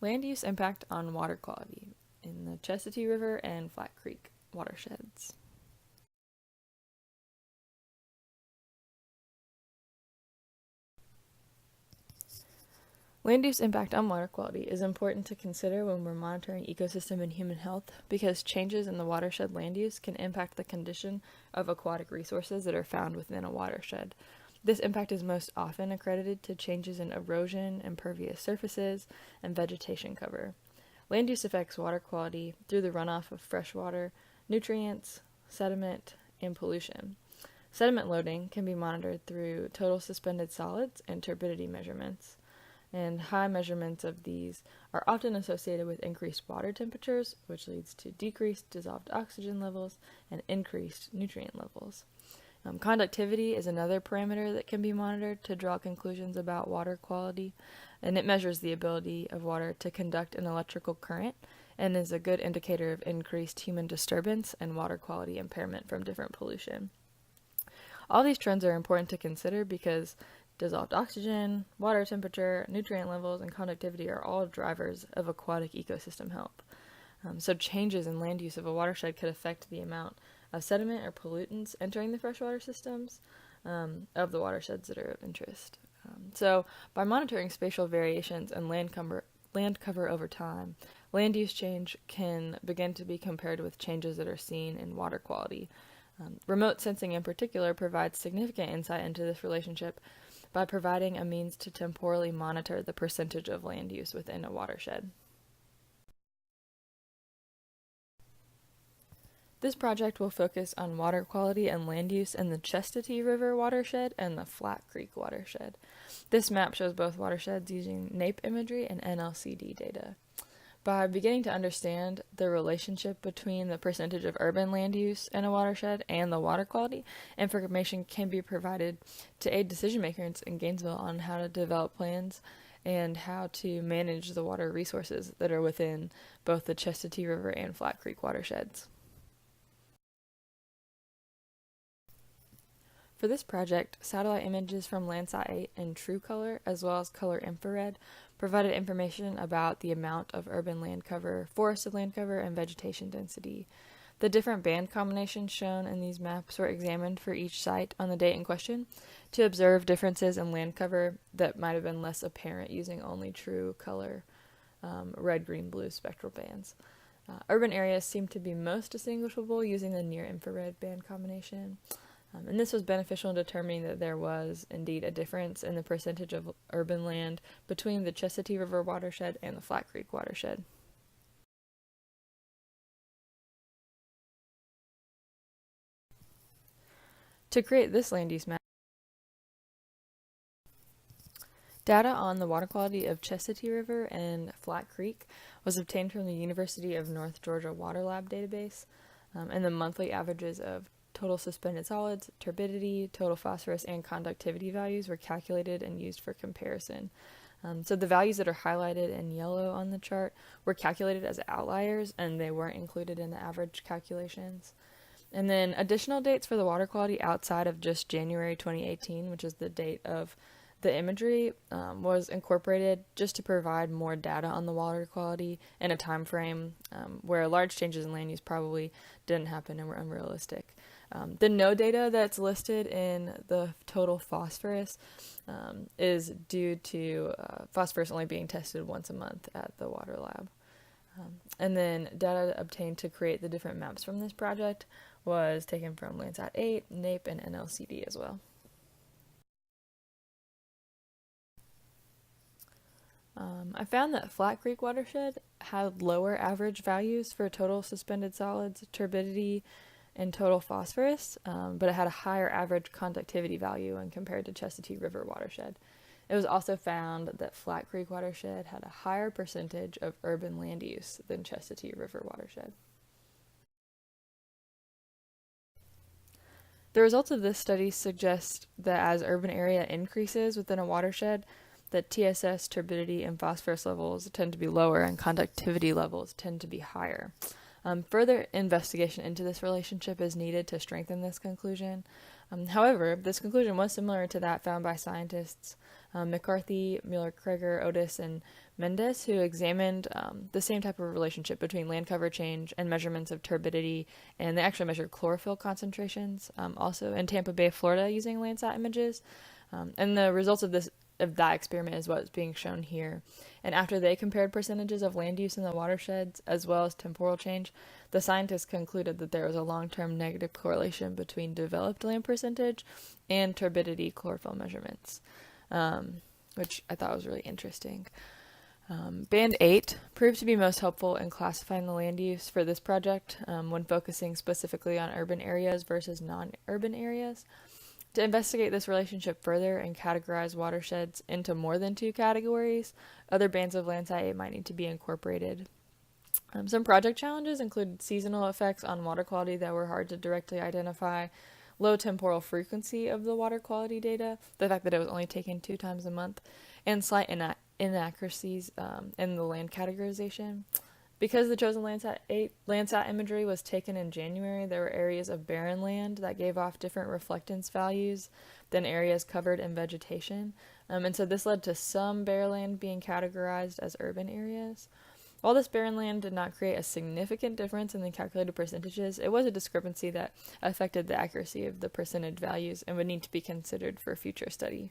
Land use impact on water quality in the Chestatee River and Flat Creek watersheds. Land use impact on water quality is important to consider when we're monitoring ecosystem and human health because changes in the watershed land use can impact the condition of aquatic resources that are found within a watershed. This impact is most often accredited to changes in erosion, impervious surfaces, and vegetation cover. Land use affects water quality through the runoff of fresh water, nutrients, sediment, and pollution. Sediment loading can be monitored through total suspended solids and turbidity measurements, and high measurements of these are often associated with increased water temperatures, which leads to decreased dissolved oxygen levels and increased nutrient levels. Conductivity is another parameter that can be monitored to draw conclusions about water quality, and it measures the ability of water to conduct an electrical current and is a good indicator of increased human disturbance and water quality impairment from different pollution. All these trends are important to consider because dissolved oxygen, water temperature, nutrient levels, and conductivity are all drivers of aquatic ecosystem health. So changes in land use of a watershed could affect the amount of sediment or pollutants entering the freshwater systems of the watersheds that are of interest. So by monitoring spatial variations and land cover over time, land use change can begin to be compared with changes that are seen in water quality. Remote sensing in particular provides significant insight into this relationship by providing a means to temporally monitor the percentage of land use within a watershed. This project will focus on water quality and land use in the Chestatee River watershed and the Flat Creek watershed. This map shows both watersheds using NAPE imagery and NLCD data. By beginning to understand the relationship between the percentage of urban land use in a watershed and the water quality, information can be provided to aid decision makers in Gainesville on how to develop plans and how to manage the water resources that are within both the Chestatee River and Flat Creek watersheds. For this project, satellite images from Landsat 8 in true color as well as color infrared provided information about the amount of urban land cover, forested land cover, and vegetation density. The different band combinations shown in these maps were examined for each site on the date in question to observe differences in land cover that might have been less apparent using only true color red, green, blue spectral bands. Urban areas seem to be most distinguishable using the near-infrared band combination. And this was beneficial in determining that there was indeed a difference in the percentage of urban land between the Chestatee River watershed and the Flat Creek watershed. To create this land use map, data on the water quality of Chestatee River and Flat Creek was obtained from the University of North Georgia Water Lab database, and the monthly averages of total suspended solids, turbidity, total phosphorus, and conductivity values were calculated and used for comparison. So the values that are highlighted in yellow on the chart were calculated as outliers, and they weren't included in the average calculations. And then additional dates for the water quality outside of just January 2018, which is the date of the imagery, was incorporated just to provide more data on the water quality in a time frame where large changes in land use probably didn't happen and were unrealistic. The no data that's listed in the total phosphorus is due to phosphorus only being tested once a month at the water lab. And then data obtained to create the different maps from this project was taken from Landsat 8, NAPE, and NLCD as well. I found that Flat Creek watershed had lower average values for total suspended solids, turbidity, and total phosphorus, but it had a higher average conductivity value when compared to Chestatee River watershed. It was also found that Flat Creek watershed had a higher percentage of urban land use than Chestatee River watershed. The results of this study suggest that as urban area increases within a watershed, that TSS, turbidity, and phosphorus levels tend to be lower and conductivity levels tend to be higher. Further investigation into this relationship is needed to strengthen this conclusion. However, this conclusion was similar to that found by scientists McCarthy, Mueller, Kreger, Otis, and Mendes, who examined the same type of relationship between land cover change and measurements of turbidity, and they actually measured chlorophyll concentrations also in Tampa Bay, Florida, using Landsat images. And the results of that experiment is what's being shown here. And after they compared percentages of land use in the watersheds as well as temporal change, the scientists concluded that there was a long-term negative correlation between developed land percentage and turbidity chlorophyll measurements, which I thought was really interesting. Band 8 proved to be most helpful in classifying the land use for this project when focusing specifically on urban areas versus non-urban areas. To investigate this relationship further and categorize watersheds into more than 2 categories, other bands of Landsat 8 might need to be incorporated. Some project challenges included seasonal effects on water quality that were hard to directly identify, low temporal frequency of the water quality data, the fact that it was only taken 2 times a month, and slight inaccuracies in the land categorization. Because the chosen Landsat imagery was taken in January, there were areas of barren land that gave off different reflectance values than areas covered in vegetation. And so this led to some bare land being categorized as urban areas. While this barren land did not create a significant difference in the calculated percentages, it was a discrepancy that affected the accuracy of the percentage values and would need to be considered for future study.